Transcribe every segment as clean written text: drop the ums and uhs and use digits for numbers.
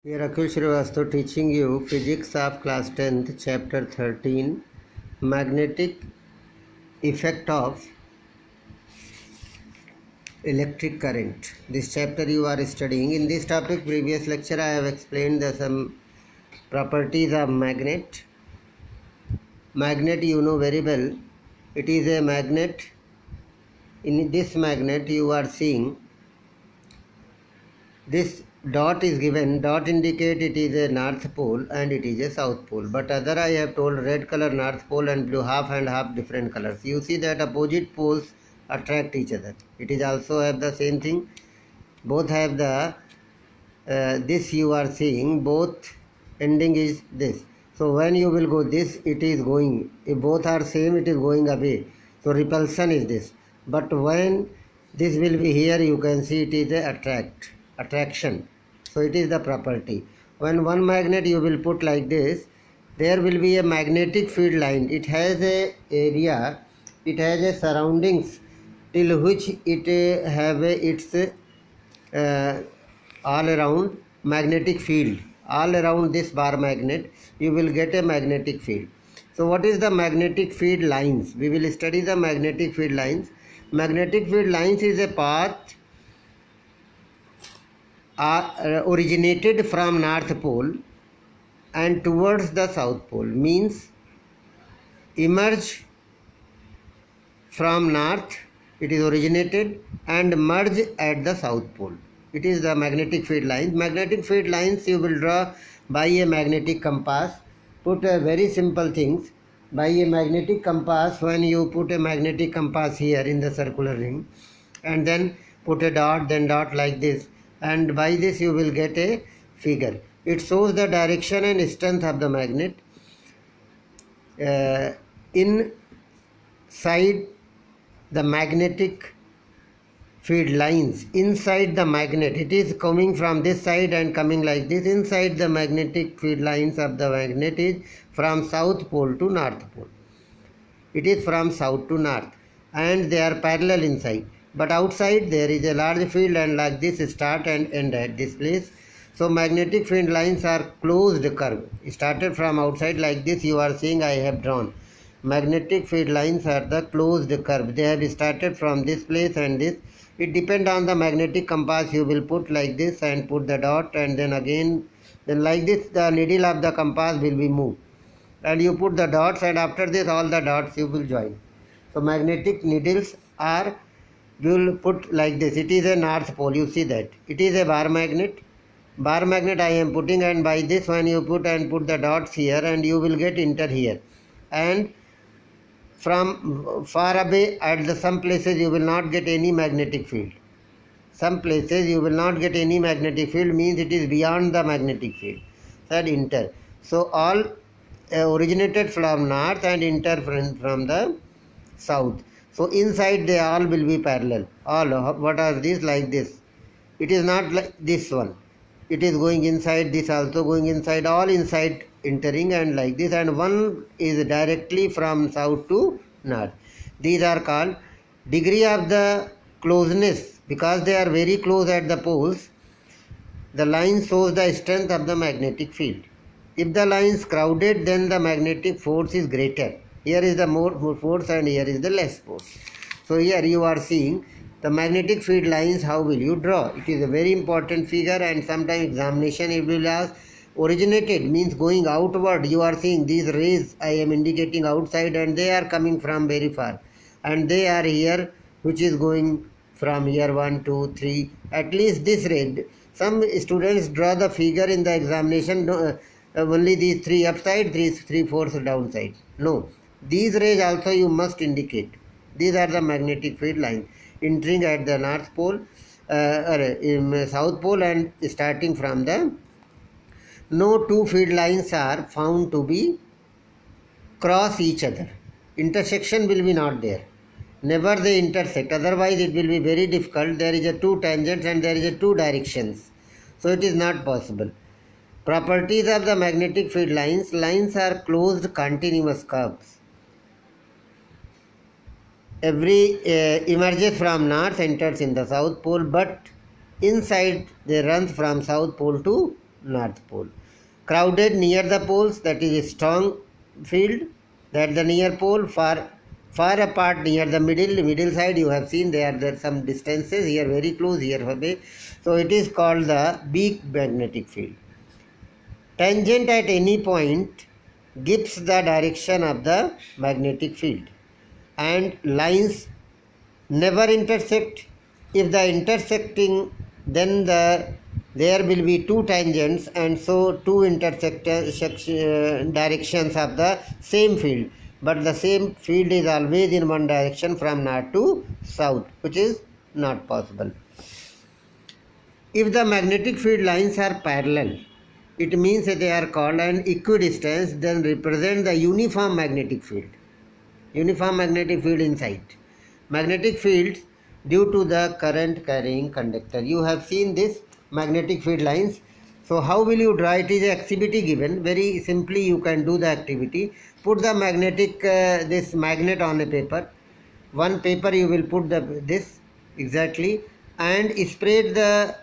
Here Akhil Srivastav teaching you physics of class 10th chapter 13 magnetic effect of electric current. This chapter you are studying. In this topic previous lecture I have explained some properties of magnet. Magnet you know very well. It is a magnet. In this magnet you are seeing this dot is given. Dot indicate it is a north pole and it is a south pole, but other I have told red color north pole and blue half and half different colors. You see that opposite poles attract each other. It is also have the same thing. Both have the this you are seeing, both ending is this. So when you will go this, it is going, if both are same, it is going away. So repulsion is this. But when this will be here, you can see it is a attraction. So it is the property. When one magnet you will put like this, there will be a magnetic field line. It has a area, it has a surroundings till which it have its all around magnetic field. All around this bar magnet you will get a magnetic field. So what is the magnetic field lines? We will study the magnetic field lines. Magnetic field lines is a path originated from north pole and towards the south pole, means emerge from north, it is originated, and merge at the south pole. It is the magnetic field lines. Magnetic field lines you will draw by a magnetic compass. Put a very simple things by a magnetic compass. When you put a magnetic compass here in the circular ring and then put a dot, then dot like this, and by this you will get a figure. It shows the direction and strength of the magnet. Inside the magnetic field lines, inside the magnet, it is coming from this side and coming like this. Inside the magnetic field lines of the magnet is from south pole to north pole. It is from south to north and they are parallel inside. But outside there is a large field and like this start and end at this place. So magnetic field lines are closed curve. Started from outside like this you are seeing I have drawn. Magnetic field lines are the closed curve. They have started from this place and this. It depends on the magnetic compass you will put like this and put the dot and then again. Then like this the needle of the compass will be moved. And you put the dots and after this all the dots you will join. So magnetic needles are, you will put like this. It is a north pole, you see that. It is a bar magnet. Bar magnet I am putting, and by this when you put and put the dots here and you will get enter here. And from far away at some places you will not get any magnetic field. Some places you will not get any magnetic field, means it is beyond the magnetic field. That enter. So all originated from north and enter from the south. So inside they all will be parallel. All what are these like this. It is not like this one. It is going inside, this also going inside, all inside entering and like this, and one is directly from south to north. These are called degree of the closeness, because they are very close at the poles. The line shows the strength of the magnetic field. If the line is crowded, then the magnetic force is greater. Here is the more force and here is the less force. So here you are seeing the magnetic field lines. How will you draw? It is a very important figure, and sometimes examination it will ask originated means going outward. You are seeing these rays I am indicating outside and they are coming from very far. And they are here which is going from here 1, 2, 3. At least this ray. Some students draw the figure in the examination only these 3 upside, these 3/4 downside. No. These rays also you must indicate. These are the magnetic field lines entering at the north pole, in south pole, and starting from the. No two field lines are found to be cross each other. Intersection will be not there. Never they intersect. Otherwise it will be very difficult. There is a 2 tangents and there is a 2 directions. So it is not possible. Properties of the magnetic field lines. Lines are closed continuous curves. Every emerges from north, enters in the south pole, but inside they run from south pole to North Pole. Crowded near the poles, that is a strong field, that the near pole. Far apart near the middle side, you have seen there are some distances, here very close, here away. So it is called the weak magnetic field. Tangent at any point gives the direction of the magnetic field, and lines never intersect. If the intersecting, then there will be two tangents, and so two directions of the same field, but the same field is always in one direction from north to south, which is not possible. If the magnetic field lines are parallel, it means that they are called an equidistant, then represent the uniform magnetic field. Uniform magnetic field inside. Magnetic fields due to the current carrying conductor. You have seen this magnetic field lines. So how will you draw? It is an activity given. Very simply you can do the activity. Put the magnetic this magnet on a paper. One paper you will put this exactly, and spread the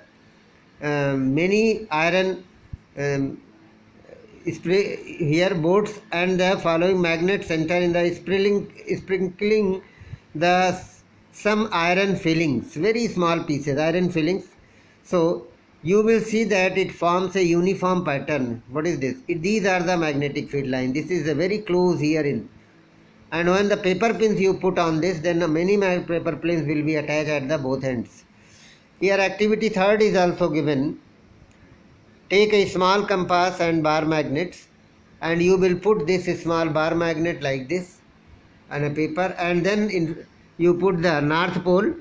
many iron here boards, and the following magnets enter in the sprinkling the some iron fillings, very small pieces, iron fillings. So you will see that it forms a uniform pattern. What is this? These are the magnetic field line. This is a very close here in. And when the paper pins you put on this, then many paper pins will be attached at the both ends. Here activity third is also given. Take a small compass and bar magnets, and you will put this small bar magnet like this on a paper, and then you put the north pole.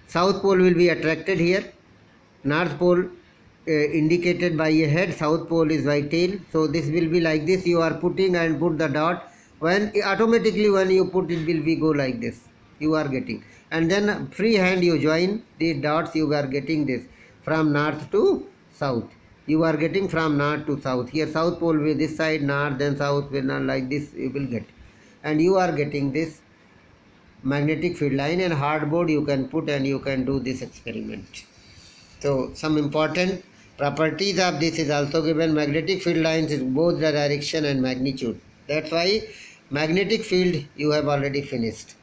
South pole will be attracted here. North pole indicated by a head, south pole is by tail. So this will be like this. You are putting and put the dot. When automatically when you put, it will be go like this. You are getting, and then free hand you join these dots. You are getting this from north to south. You are getting from north to south. Here south pole will this side, north, then south will not, like this you will get, and you are getting this magnetic field line. And hardboard you can put, and you can do this experiment. So some important properties of this is also given. Magnetic field lines is both the direction and magnitude. That's why magnetic field you have already finished.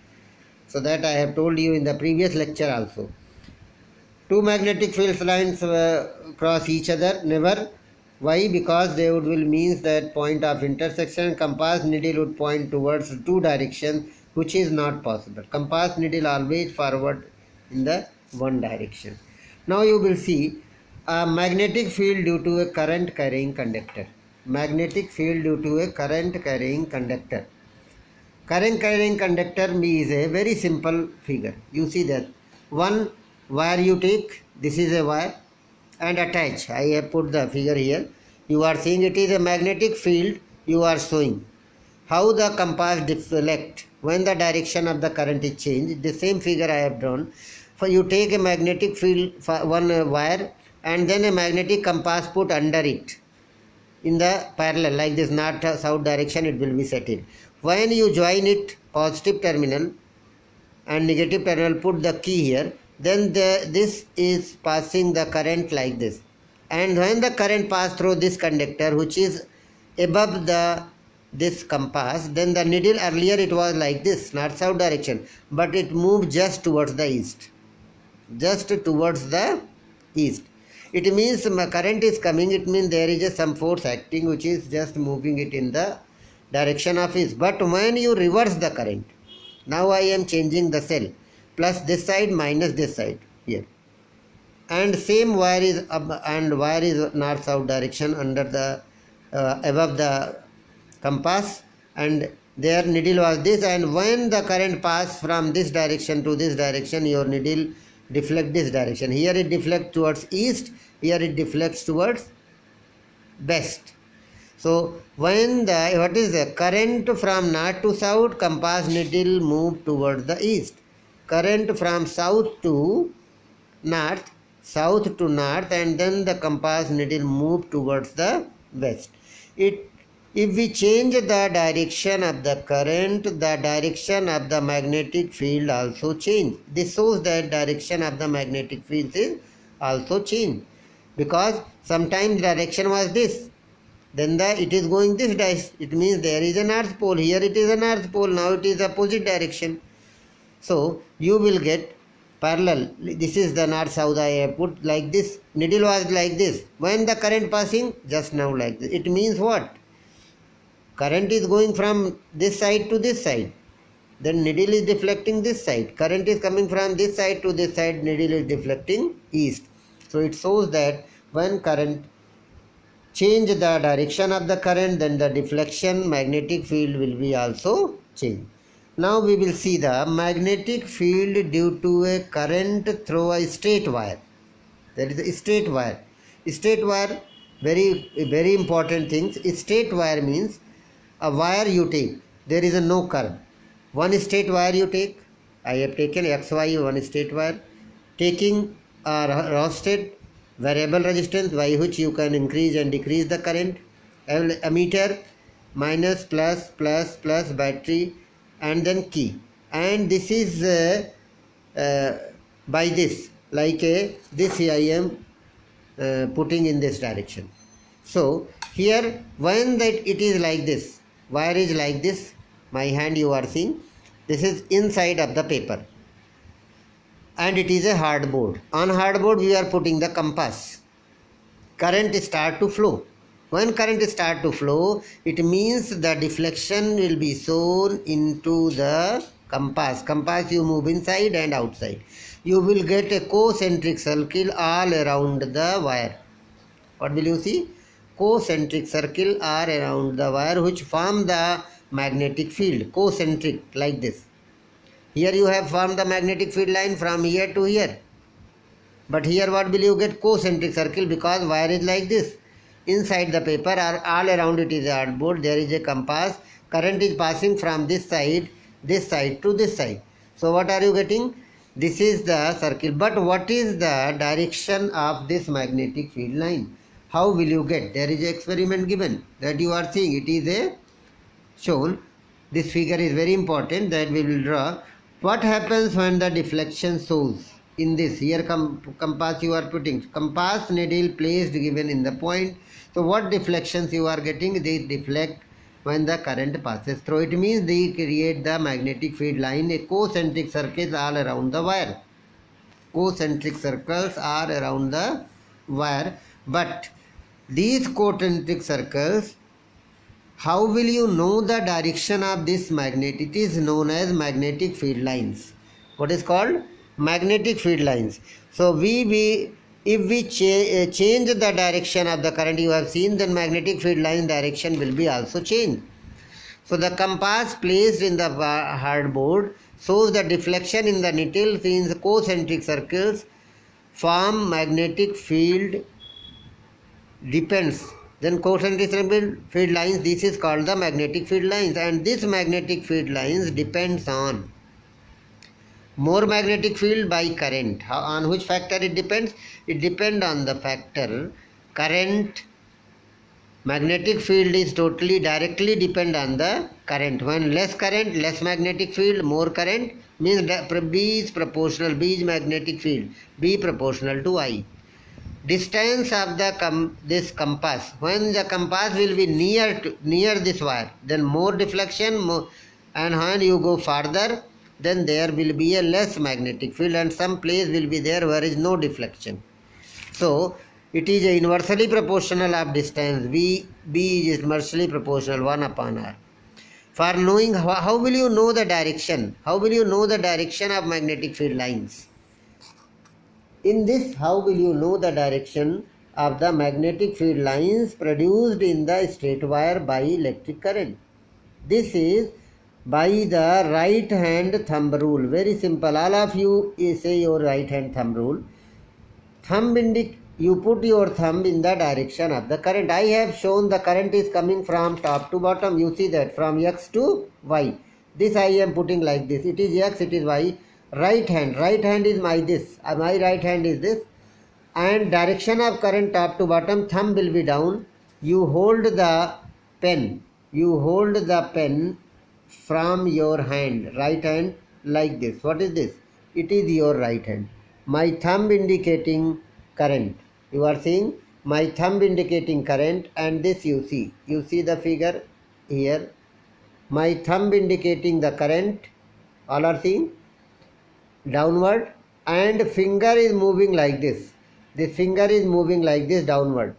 So that I have told you in the previous lecture also. Two magnetic field lines cross each other, never. Why? Because they will means that point of intersection, compass needle would point towards two directions, which is not possible. Compass needle always forward in the one direction. Now you will see a magnetic field due to a current carrying conductor. Magnetic field due to a current carrying conductor. Current carrying conductor is a very simple figure. You see that one wire you take, this is a wire, and attach. I have put the figure here. You are seeing it is a magnetic field you are showing. How the compass deflect when the direction of the current is changed. The same figure I have drawn. For you take a magnetic field, one wire, and then a magnetic compass put under it in the parallel like this, north south direction it will be settled. When you join it, positive terminal and negative terminal, put the key here, then this is passing the current like this. And when the current pass through this conductor, which is above this compass, then the needle, earlier it was like this, north south direction, but it moved just towards the east. Just towards the east. It means current is coming, it means there is some force acting which is just moving it in the direction of east. But when you reverse the current, now I am changing the cell, plus this side minus this side here, and same wire is up, and wire is north south direction under the above the compass, and their needle was this, and when the current pass from this direction to this direction, your needle deflect this direction. Here it deflects towards east, here it deflects towards west. So when what is the current from north to south, compass needle move towards the east. Current from south to north, south to north, and then the compass needle move towards the west. If we change the direction of the current, the direction of the magnetic field also change. This shows that direction of the magnetic field is also change. because sometimes direction was this, then it is going this direction. It means there is a north pole. Here it is a north pole. Now it is opposite direction. So you will get parallel. This is the north south. I have put like this. Needle was like this. When the current passing, just now like this. It means what? Current is going from this side to this side. Then needle is deflecting this side. Current is coming from this side to this side. Needle is deflecting east. So it shows that when current change the direction of the current, then the deflection magnetic field will be also changed. Now we will see the magnetic field due to a current through a straight wire. That is a straight wire. Straight wire, very important things. Straight wire means a wire you take. There is a no curve. One straight wire you take. I have taken XY, one straight wire. Taking a rheostat, variable resistance by which you can increase and decrease the current. Ammeter, minus, plus, battery, and then key. And this is by this, like this I am putting in this direction. So here when that it is like this, wire is like this, my hand you are seeing, this is inside of the paper, and it is a hardboard. On hardboard we are putting the compass. Current start to flow. When current start to flow, it means the deflection will be shown into the compass. Compass you move inside and outside. You will get a concentric circle all around the wire. What will you see? Concentric circle are around the wire which form the magnetic field. Concentric, like this. Here you have formed the magnetic field line from here to here. But here what will you get? Concentric circle, because wire is like this. Inside the paper or all around it is a hardboard. There is a compass. Current is passing from this side to this side. So what are you getting? This is the circle. But what is the direction of this magnetic field line? How will you get? There is an experiment given that you are seeing. It is a shown. This figure is very important that we will draw. What happens when the deflection shows? In this, here compass you are putting. Compass needle placed given in the point. So what deflections you are getting? They deflect when the current passes through. It means they create the magnetic field line, a concentric circles all around the wire. Concentric circles are around the wire. But these concentric circles, how will you know the direction of this magnet? It is known as magnetic field lines. What is called? Magnetic field lines. So if we change the direction of the current, you have seen, then magnetic field line direction will be also changed. So the compass placed in the hardboard shows the deflection in the needle since concentric circles form magnetic field depends. Then concentric field lines, this is called the magnetic field lines, and this magnetic field lines depends on more magnetic field by current. On which factor it depends? It depends on the factor current. Magnetic field is totally directly depend on the current. When less current, less magnetic field. More current means B is proportional. B is magnetic field. B proportional to I. Distance of the this compass. When the compass will be near this wire, then more deflection. And when you go farther, then there will be a less magnetic field, and some place will be there where is no deflection. So it is inversely proportional of distance. B is inversely proportional 1 upon R. For knowing how will you know the direction? How will you know the direction of magnetic field lines? In this, how will you know the direction of the magnetic field lines produced in the straight wire by electric current? This is by the right hand thumb rule. Very simple. All of you say your right hand thumb rule. You put your thumb in the direction of the current. I have shown the current is coming from top to bottom. You see that from X to Y. This I am putting like this. It is X, it is Y. Right hand is my this. My right hand is this. And direction of current top to bottom, thumb will be down. You hold the pen. From your hand, right hand, like this. What is this? It is your right hand. My thumb indicating current. You are seeing my thumb indicating current, and this you see the figure here, my thumb indicating the current, all are seeing downward, and finger is moving like this. This finger is moving like this downward.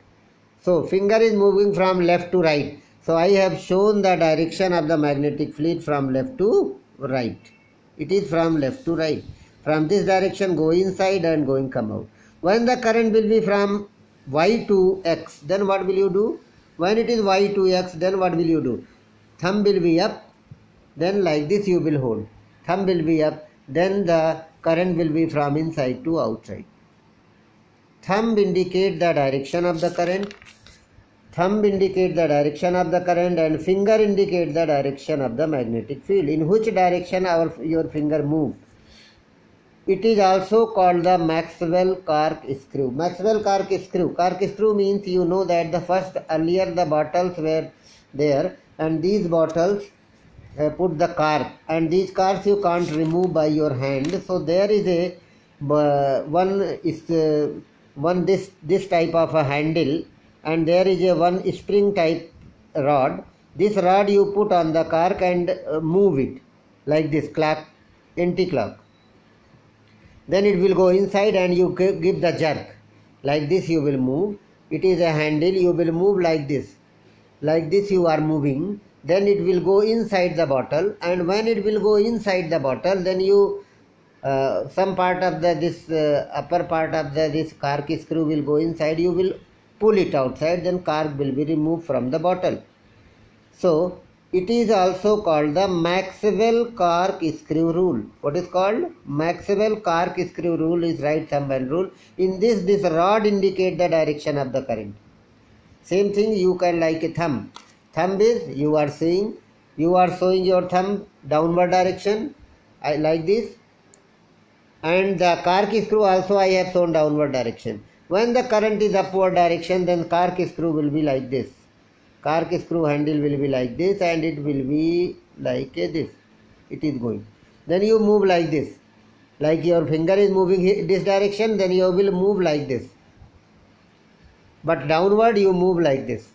So finger is moving from left to right. So I have shown the direction of the magnetic field from left to right. It is from left to right. From this direction go inside and going come out. When the current will be from Y to X, then what will you do? When it is Y to X, then what will you do? Thumb will be up, then like this you will hold. Thumb will be up, then the current will be from inside to outside. Thumb indicate the direction of the current. Thumb indicate the direction of the current, and finger indicate the direction of the magnetic field. In which direction your finger moves. It is also called the Maxwell cork screw. Maxwell cork screw. Cork screw means you know that earlier the bottles were there, and these bottles put the cork, and these corks you can't remove by your hand. So there is a this type of a handle, and there is a one spring type rod. This rod you put on the cork and move it like this, clock, anti-clock. Then it will go inside and you give the jerk. Like this you will move. It is a handle, you will move like this. Like this you are moving. Then it will go inside the bottle, and when it will go inside the bottle, then you some part of the upper part of this cork screw will go inside. You will pull it outside, then cork will be removed from the bottle. So it is also called the Maxwell cork screw rule. What is called? Maxwell cork screw rule is right thumb and rule. In this rod indicate the direction of the current. Same thing you can like a thumb. Thumb is you are showing your thumb downward direction, like this, and the cork screw also I have shown downward direction. When the current is upward direction, then cork screw will be like this. Cork screw handle will be like this, and it will be like this. It is going. Then you move like this. Like your finger is moving this direction, then you will move like this. But downward you move like this.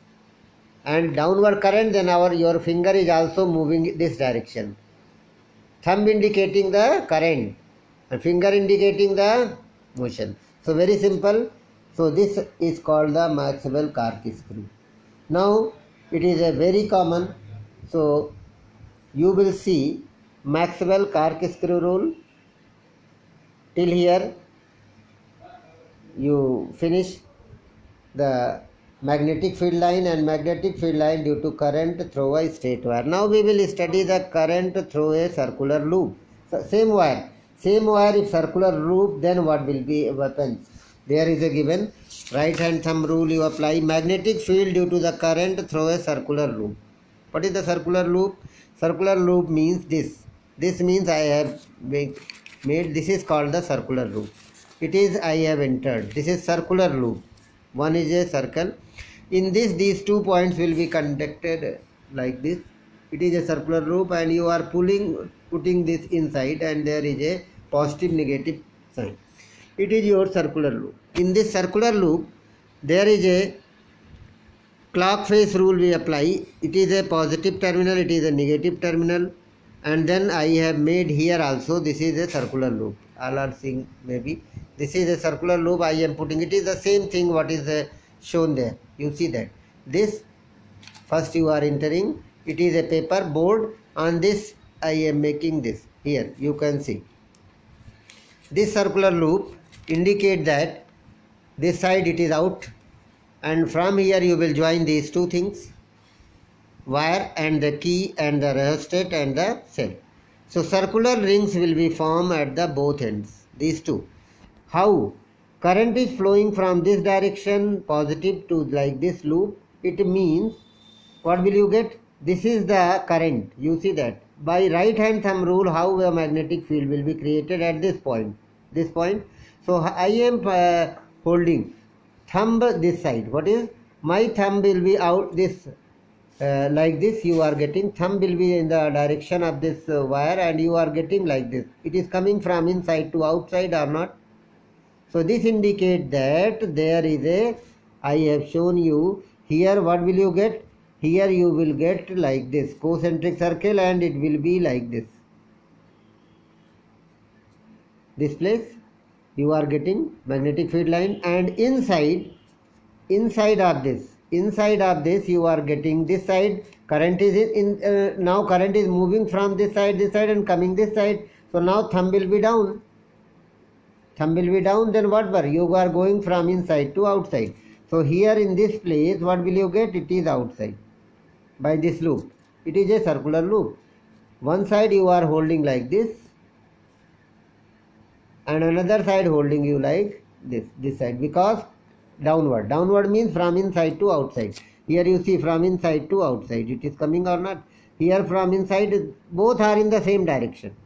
And downward current, then your finger is also moving this direction. Thumb indicating the current, and finger indicating the motion. So very simple. So this is called the Maxwell cork screw. Now it is a very common. So you will see Maxwell cork screw rule. Till here you finish the magnetic field line and magnetic field line due to current through a straight wire. Now we will study the current through a circular loop. So same wire if circular loop, then what will be happens? There is a given right hand thumb rule you apply. Magnetic field due to the current through a circular loop. What is the circular loop? Circular loop means this. This means I have made, this is called the circular loop. It is I have entered. This is circular loop. One is a circle. In this, these 2 points will be conducted like this. It is a circular loop, and you are putting this inside, and there is a positive negative sign. It is your circular loop. In this circular loop, there is a clock face rule we apply. It is a positive terminal, it is a negative terminal, and then I have made here also, this is a circular loop. All are seeing maybe. This is a circular loop I am putting. It is the same thing what is shown there. You see that. This first you are entering. It is a paper board. On this I am making this. Here you can see. This circular loop indicate that this side it is out, and from here you will join these two things, wire and the key and the rheostat and the cell. So circular rings will be formed at the both ends. These two. How? Current is flowing from this direction positive to like this loop. It means what will you get? This is the current. You see that. By right hand thumb rule, how a magnetic field will be created at this point. This point. So I am holding thumb this side. What is? My thumb will be out this like this. You are getting thumb will be in the direction of this wire, and you are getting like this. It is coming from inside to outside or not? So this indicates that there is a, I have shown you here, what will you get? Here you will get like this concentric circle, and it will be like this. This place you are getting magnetic field line, and inside of this you are getting this side. Current is now current is moving from this side and coming this side. So now thumb will be down. Then whatever, you are going from inside to outside. So here in this place, what will you get? It is outside by this loop. It is a circular loop. One side you are holding like this, and another side holding you like this side, because downward means from inside to outside. Here you see from inside to outside, it is coming or not. Here from inside, both are in the same direction.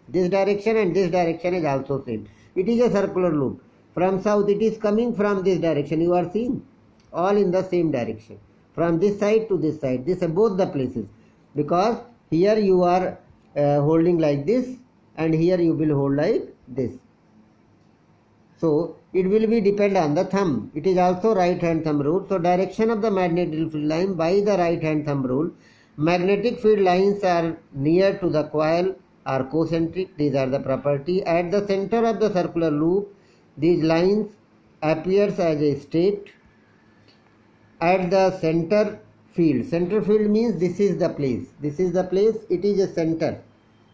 This direction and this direction is also same. It is a circular loop. From south it is coming from this direction. You are seeing all in the same direction, from this side to this side. This are both the places, because here you are holding like this, and here you will hold like this. So it will be depend on the thumb. It is also right hand thumb rule. So direction of the magnetic field line by the right hand thumb rule. Magnetic field lines are near to the coil, are concentric. These are the property. At the center of the circular loop, these lines appears as a state. At the center field means this is the place. It is a center.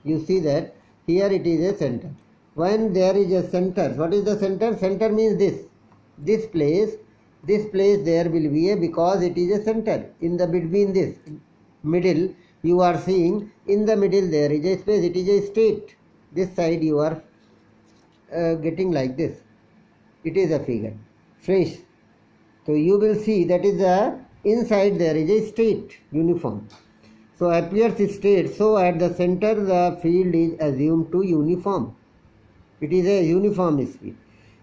You see that here it is a center. When there is a center, what is the center? Center means this place there will be a, because it is a center. In the between this middle, you are seeing in the middle there is a space. It is a state. This side you are getting like this. It is a figure. Fresh. So you will see that is the inside there is a state, uniform. So appears state. So at the center the field is assumed to uniform. It is a uniform speed.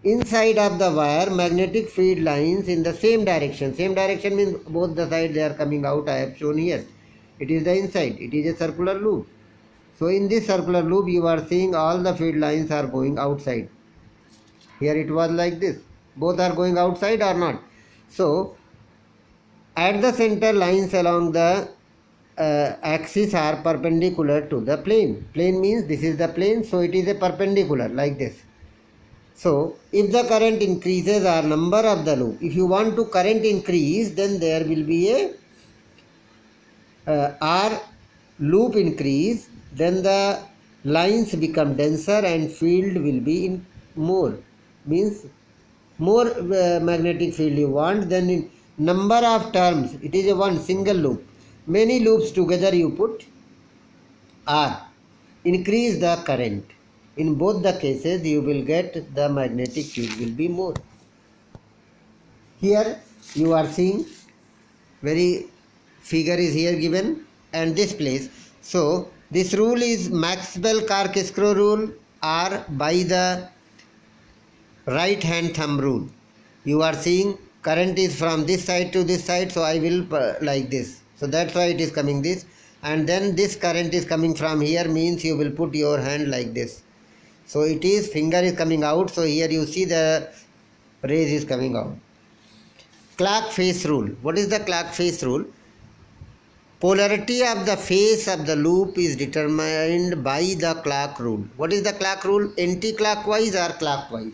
Inside of the wire, magnetic field lines in the same direction. Same direction means both the sides they are coming out. I have shown here. It is the inside. It is a circular loop. So in this circular loop, you are seeing all the field lines are going outside. Here it was like this. Both are going outside or not. So at the center, lines along the axis are perpendicular to the plane. Plane means this is the plane, so it is a perpendicular like this. So if the current increases or number of the loop, if you want to current increase, then there will be a R loop increase, then the lines become denser and field will be in more, means more magnetic field you want. Then in number of terms, it is a one single loop. Many loops together you put R, increase the current. In both the cases you will get the magnetic field will be more. Here you are seeing very figure is here given, and this place. So this rule is Maxwell-Clark-Screw rule or by the right hand thumb rule. You are seeing current is from this side to this side, so I will like this. So that's why it is coming this, and then this current is coming from here, means you will put your hand like this. So it is finger is coming out, so here you see the rays is coming out. Clark face rule. What is the Clark face rule? Polarity of the face of the loop is determined by the Clark rule. What is the Clark rule? Anti-clockwise or clockwise?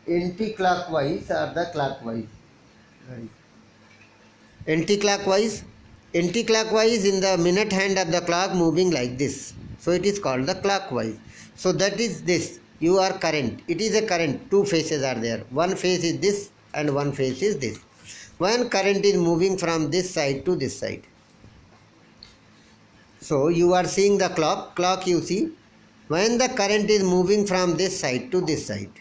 Anti-clockwise or the clockwise? Right. Anti-clockwise in the minute hand of the clock moving like this. So it is called the clockwise. So that is this. You are current. It is a current. Two faces are there. One face is this and one face is this. When current is moving from this side to this side. So you are seeing the clock you see. When the current is moving from this side to this side.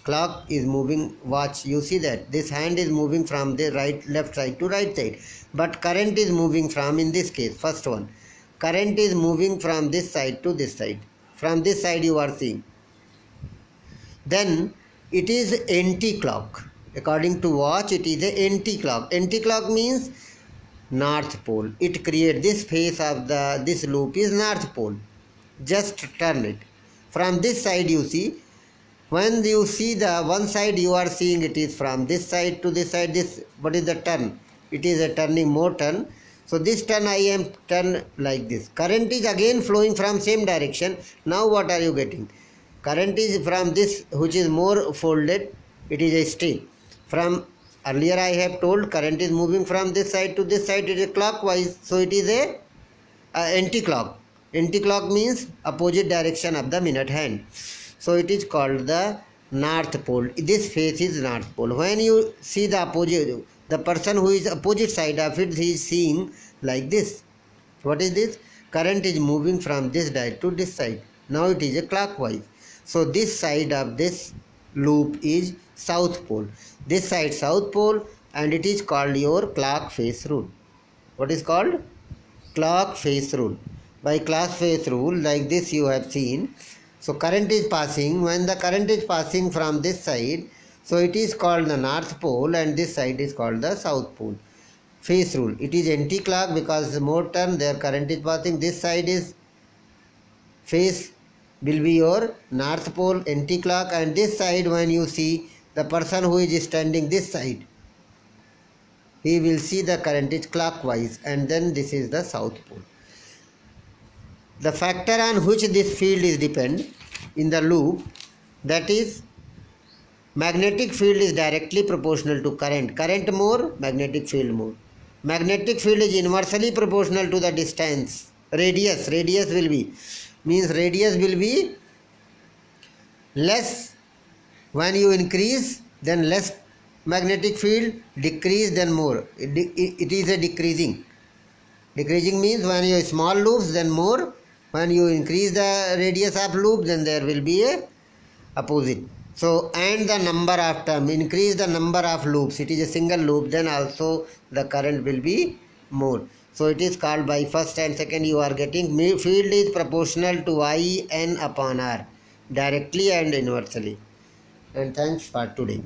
Clock is moving, watch, you see that this hand is moving from the left side to right side, but current is moving from, in this case, first one, current is moving from this side to this side. From this side you are seeing. Then it is anti-clock. According to watch, it is a anti-clock. Anti-clock means north pole. It creates this face of this loop is north pole. Just turn it. From this side you see, When you see the one side, you are seeing it is from this side to this side. This, what is the turn? It is a turning more turn. So this turn I am turn like this. Current is again flowing from same direction. Now what are you getting? Current is from this, which is more folded. It is a straight. From earlier I have told, current is moving from this side to this side. It is clockwise. So it is a anti-clock. Anti-clock means opposite direction of the minute hand. So it is called the north pole. This face is north pole. When you see the opposite, the person who is opposite side of it, he is seeing like this. What is this? Current is moving from this side to this side. Now it is a clockwise. So this side of this loop is south pole. This side south pole, and it is called your clock face rule. What is called? Clock face rule. By clock face rule, like this you have seen. So current is passing. When the current is passing from this side, so it is called the north pole, and this side is called the south pole. Face rule. It is anti-clock because more turn, their current is passing. This side is face will be your north pole, anti-clock, and this side, when you see the person who is standing this side, he will see the current is clockwise, and then this is the south pole. The factor on which this field is depend in the loop, that is, magnetic field is directly proportional to current. Current more, magnetic field more. Magnetic field is inversely proportional to the distance. Radius will be, means radius will be less. When you increase, then less magnetic field, decrease, then more. It is a decreasing. Decreasing means when you have small loops, then more. When you increase the radius of loop, then there will be a opposite. So, and the number of term, increase the number of loops. It is a single loop, then also the current will be more. So it is called, by first and second you are getting, field is proportional to I n upon R, directly and inversely. And thanks for today.